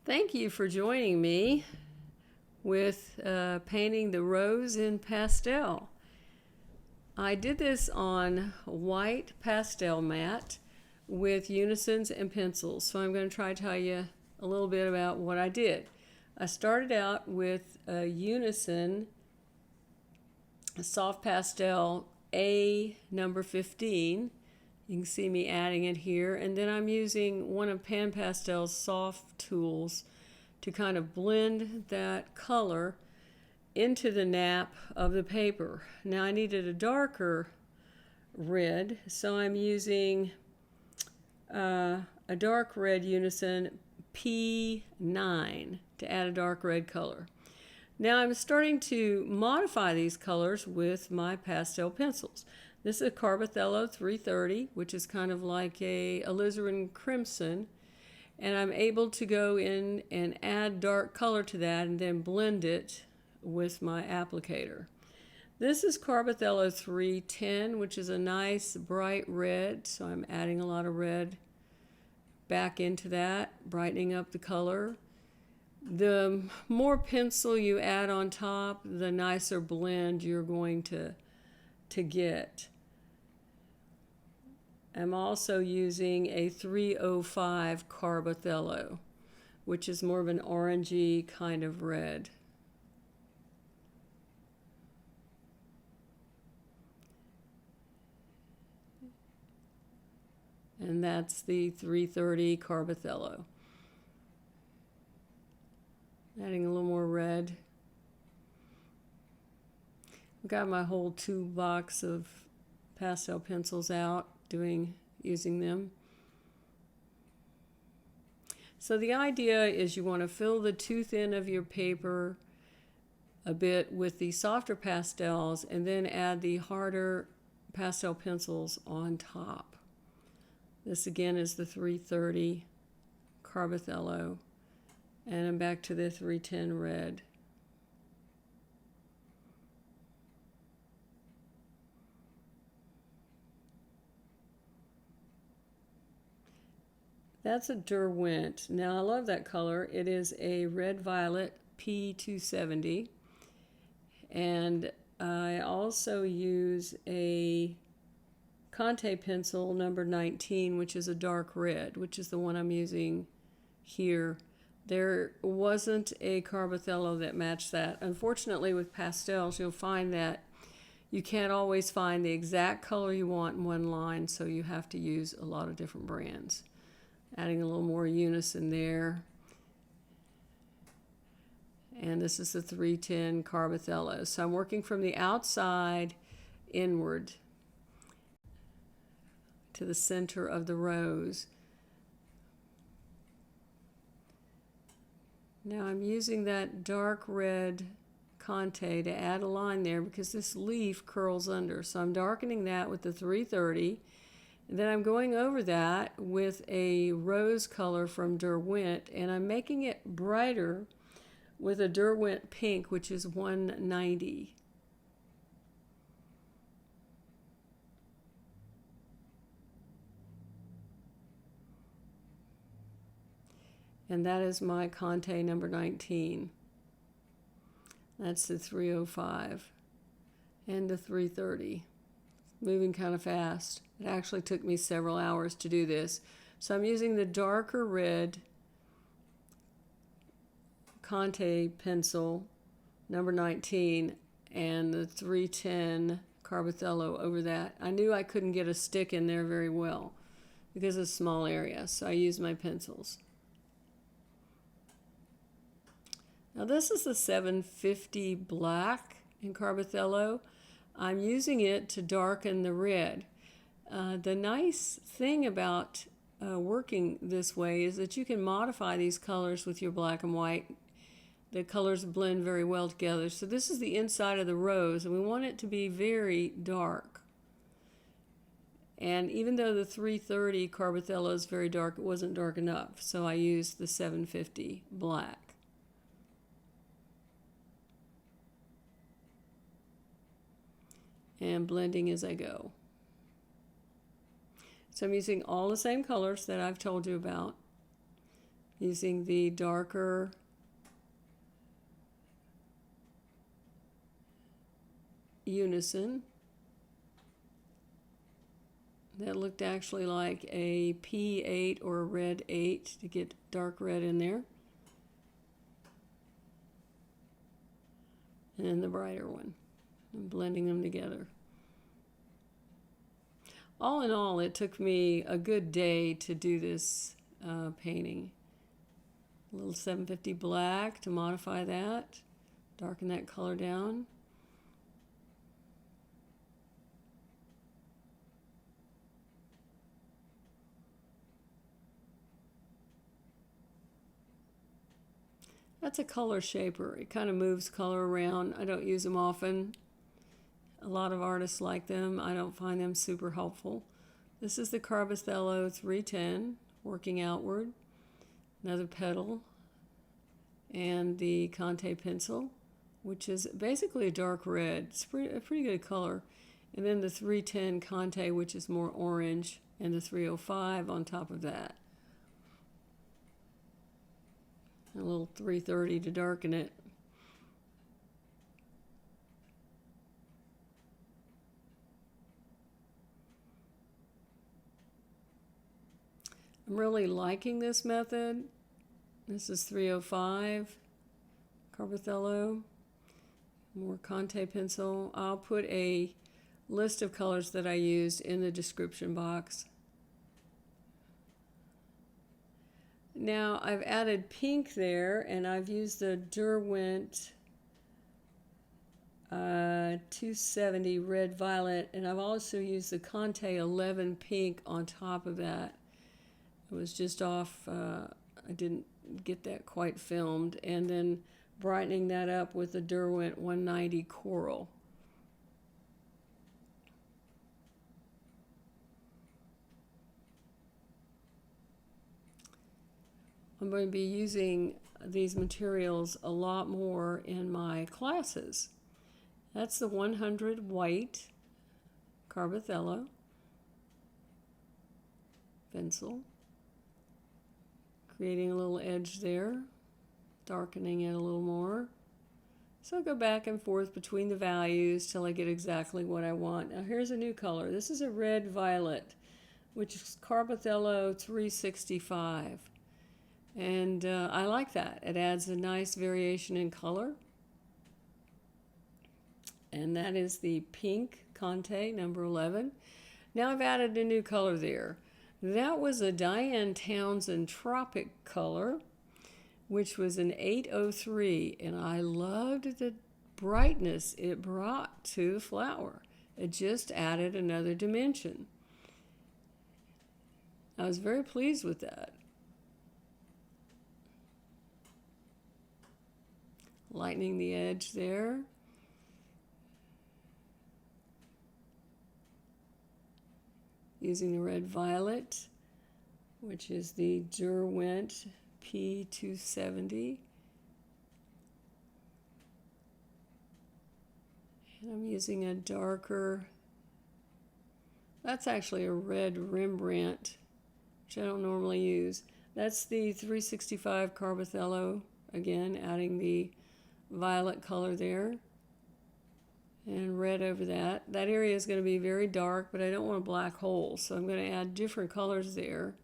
Thank you for joining me with painting the rose in pastel. I did this on white Pastelmat with Unisons and pencils, so I'm going to try to tell you a little bit about what I did. I started out with a Unison a soft pastel A number 15. You can see me adding it here, and then I'm using one of Pan Pastel's soft tools to kind of blend that color into the nap of the paper. Now I needed a darker red, so I'm using a dark red Unison P9 to add a dark red color. Now I'm starting to modify these colors with my pastel pencils. This is a CarbOthello 330, which is kind of like a alizarin crimson, and I'm able to go in and add dark color to that and then blend it with my applicator. This is CarbOthello 310, which is a nice bright red, so I'm adding a lot of red back into that, brightening up the color. The more pencil you add on top, the nicer blend you're going to get. I'm also using a 305 CarbOthello, which is more of an orangey kind of red. And that's the 330 CarbOthello. Adding a little more red. I've got my whole toolbox of pastel pencils out, using them. So the idea is you want to fill the tooth end of your paper a bit with the softer pastels and then add the harder pastel pencils on top. This again is the 330 CarbOthello, and I'm back to the 310 red. That's a Derwent. Now I love that color. It is a Red Violet P270. And I also use a Conte pencil number 19, which is a dark red, which is the one I'm using here. There wasn't a CarbOthello that matched that. Unfortunately, with pastels, you'll find that you can't always find the exact color you want in one line, so you have to use a lot of different brands. Adding a little more Unison there. And this is the 310 CarbOthello. So I'm working from the outside inward to the center of the rose. Now I'm using that dark red Conte to add a line there because this leaf curls under. So I'm darkening that with the 330. And then I'm going over that with a rose color from Derwent, and I'm making it brighter with a Derwent pink, which is 190. And that is my Conte number 19. That's the 305 and the 330. Moving kind of fast. It actually took me several hours to do this. So I'm using the darker red Conte pencil number 19 and the 310 CarbOthello over that. I knew I couldn't get a stick in there very well because it's a small area, so I used my pencils. Now this is the 750 black in CarbOthello. I'm using it to darken the red. The nice thing about working this way is that you can modify these colors with your black and white. The colors blend very well together. So this is the inside of the rose, and we want it to be very dark. And even though the 330 CarbOthello is very dark, it wasn't dark enough, so I used the 750 black. And blending as I go. So I'm using all the same colors that I've told you about. using the darker Unison. That looked actually like a P8 or a red 8 to get dark red in there. And then the brighter one. And blending them together. All in all, it took me a good day to do this painting. A little 750 black to modify that. Darken that color down. That's a color shaper. It kind of moves color around. I don't use them often. A lot of artists like them. I don't find them super helpful. This is the CarbOthello 310, working outward. Another petal. And the Conte pencil, which is basically a dark red. It's a pretty good color. And then the 310 Conte, which is more orange, and the 305 on top of that. A little 330 to darken it. I'm really liking this method. This is 305 CarbOthello, more Conte pencil. I'll put a list of colors that I used in the description box. Now I've added pink there, and I've used the Derwent 270 Red Violet, and I've also used the Conte 11 pink on top of that. It was just off, I didn't get that quite filmed, and then brightening that up with the Derwent 190 Coral. I'm going to be using these materials a lot more in my classes. That's the 100 white CarbOthello pencil. Creating a little edge there, darkening it a little more. So I'll go back and forth between the values till I get exactly what I want. Now here's a new color. This is a red violet, which is CarbOthello 365. And I like that. It adds a nice variation in color. And that is the pink Conte number 11. Now I've added a new color there. That was a Diane Townsen Tropic color, which was an 803, and I loved the brightness it brought to the flower. It just added another dimension. I was very pleased with that. Lightening the edge there. Using the red violet, which is the Derwent P270. And I'm using a darker, that's actually a red Rembrandt, which I don't normally use. That's the 365 CarbOthello, again, adding the violet color there. And red over that. That area is going to be very dark, but I don't want a black hole, so I'm going to add different colors there.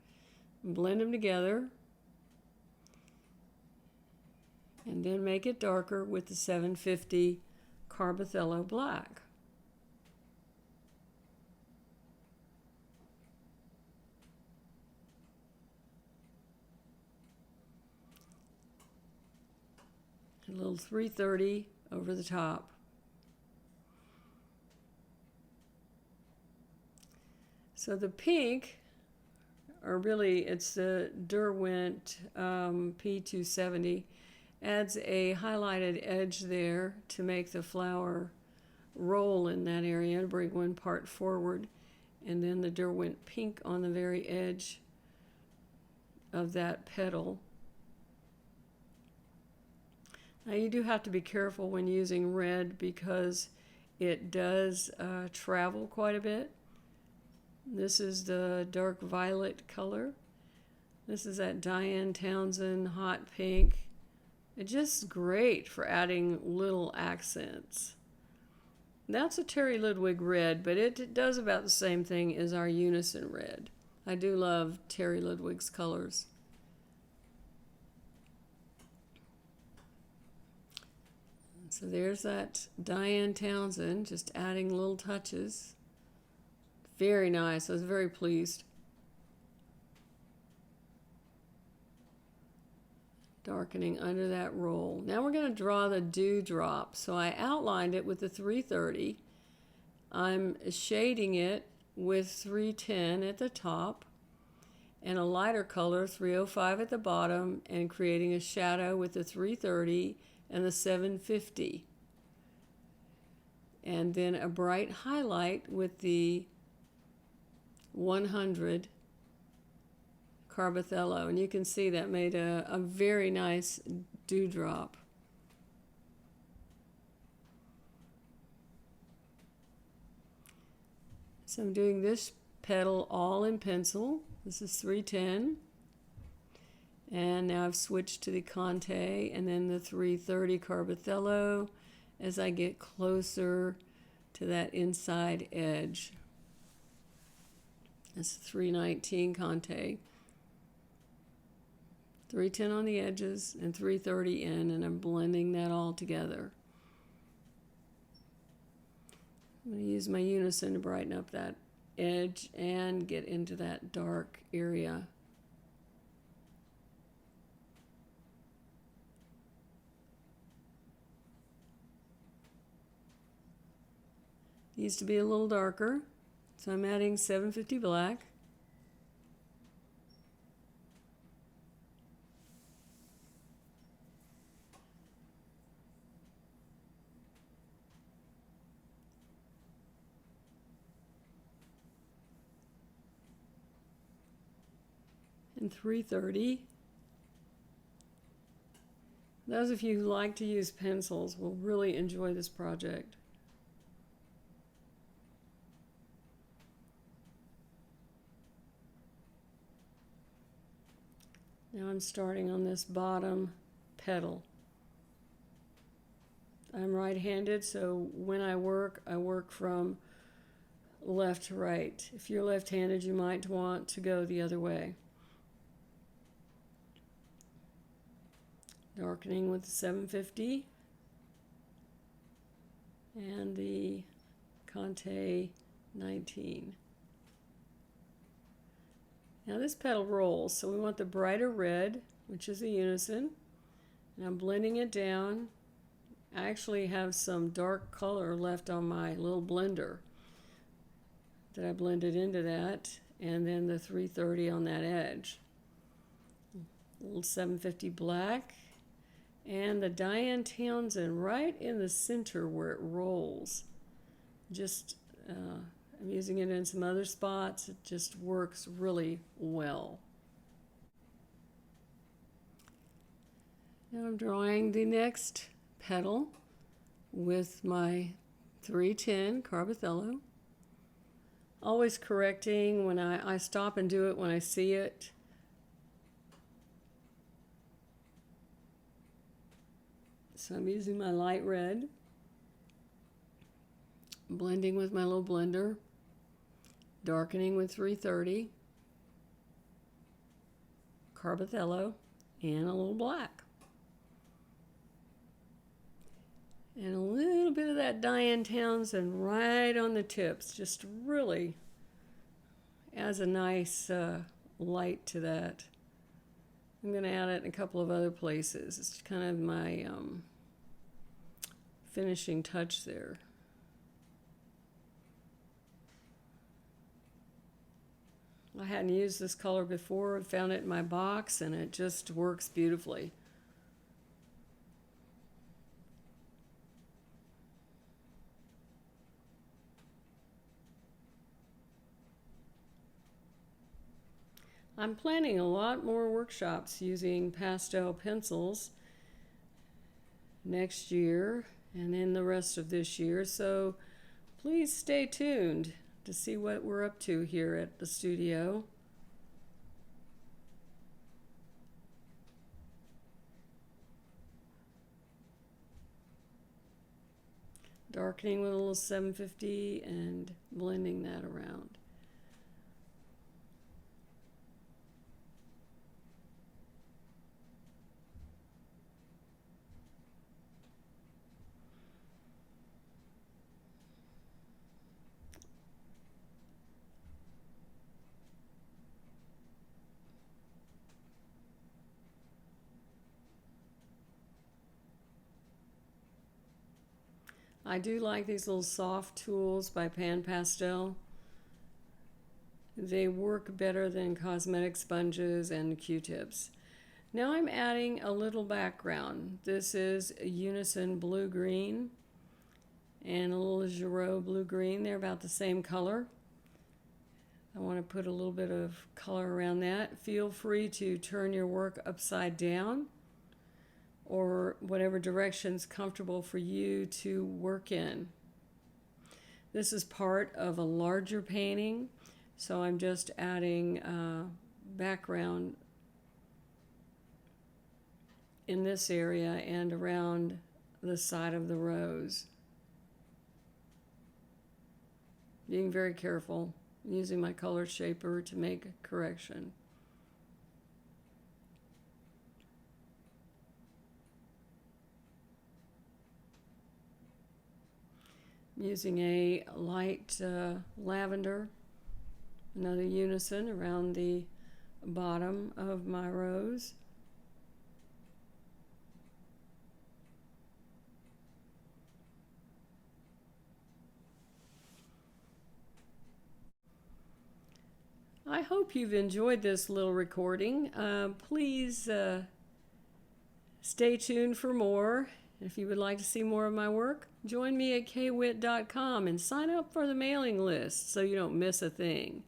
Blend them together. And then make it darker with the 750 CarbOthello black. A little 330 over the top. So the pink, or really it's the Derwent P270, adds a highlighted edge there to make the flower roll in that area, bring one part forward, and then the Derwent pink on the very edge of that petal. Now you do have to be careful when using red because it does travel quite a bit. This is the dark violet color. This is that Diane Townsen hot pink. It's just great for adding little accents. That's a Terry Ludwig red, but it does about the same thing as our Unison red. I do love Terry Ludwig's colors. So there's that Diane Townsen, just adding little touches. Very nice. I was very pleased. Darkening under that roll. Now we're going to draw the dewdrop. So I outlined it with the 330. I'm shading it with 310 at the top and a lighter color 305 at the bottom, and creating a shadow with the 330 and the 750. And then a bright highlight with the 100 CarbOthello, and you can see that made a very nice dewdrop. So I'm doing this petal all in pencil. This is 310, and now I've switched to the Conte and then the 330 CarbOthello as I get closer to that inside edge. It's 319 Conte. 310 on the edges and 330 in, and I'm blending that all together. I'm going to use my Unison to brighten up that edge and get into that dark area. Needs to be a little darker, so I'm adding 750 black. And 330. Those of you who like to use pencils will really enjoy this project. Now I'm starting on this bottom petal. I'm right-handed, so when I work from left to right. If you're left-handed, you might want to go the other way. Darkening with the 750 and the Conte 19. Now this petal rolls, so we want the brighter red, which is the Unison, and I'm blending it down. I actually have some dark color left on my little blender that I blended into that, and then the 330 on that edge. A little 750 black. And the Diane Townsen right in the center where it rolls. Just, I'm using it in some other spots. It just works really well. Now I'm drawing the next petal with my 310 CarbOthello. Always correcting when I stop and do it when I see it. So I'm using my light red, blending with my little blender, darkening with 330, CarbOthello, and a little black. And a little bit of that Diane Townsen right on the tips, just really adds a nice light to that. I'm going to add it in a couple of other places. It's kind of my finishing touch there. I hadn't used this color before. I found it in my box, and it just works beautifully. I'm planning a lot more workshops using pastel pencils next year and then the rest of this year, so please stay tuned to see what we're up to here at the studio. darkening with a little 750 and blending that around. I do like these little soft tools by Pan Pastel. They work better than cosmetic sponges and Q-tips. Now I'm adding a little background. This is a Unison blue-green and a little Giraud blue-green. They're about the same color. I want to put a little bit of color around that. Feel free to turn your work upside down or whatever direction's comfortable for you to work in. This is part of a larger painting, so I'm just adding background in this area and around the side of the rose. Being very careful, using my color shaper to make a correction. Using a light lavender, another Unison around the bottom of my rose. I hope you've enjoyed this little recording. Please stay tuned for more. If you would like to see more of my work, join me at kwit.com and sign up for the mailing list so you don't miss a thing.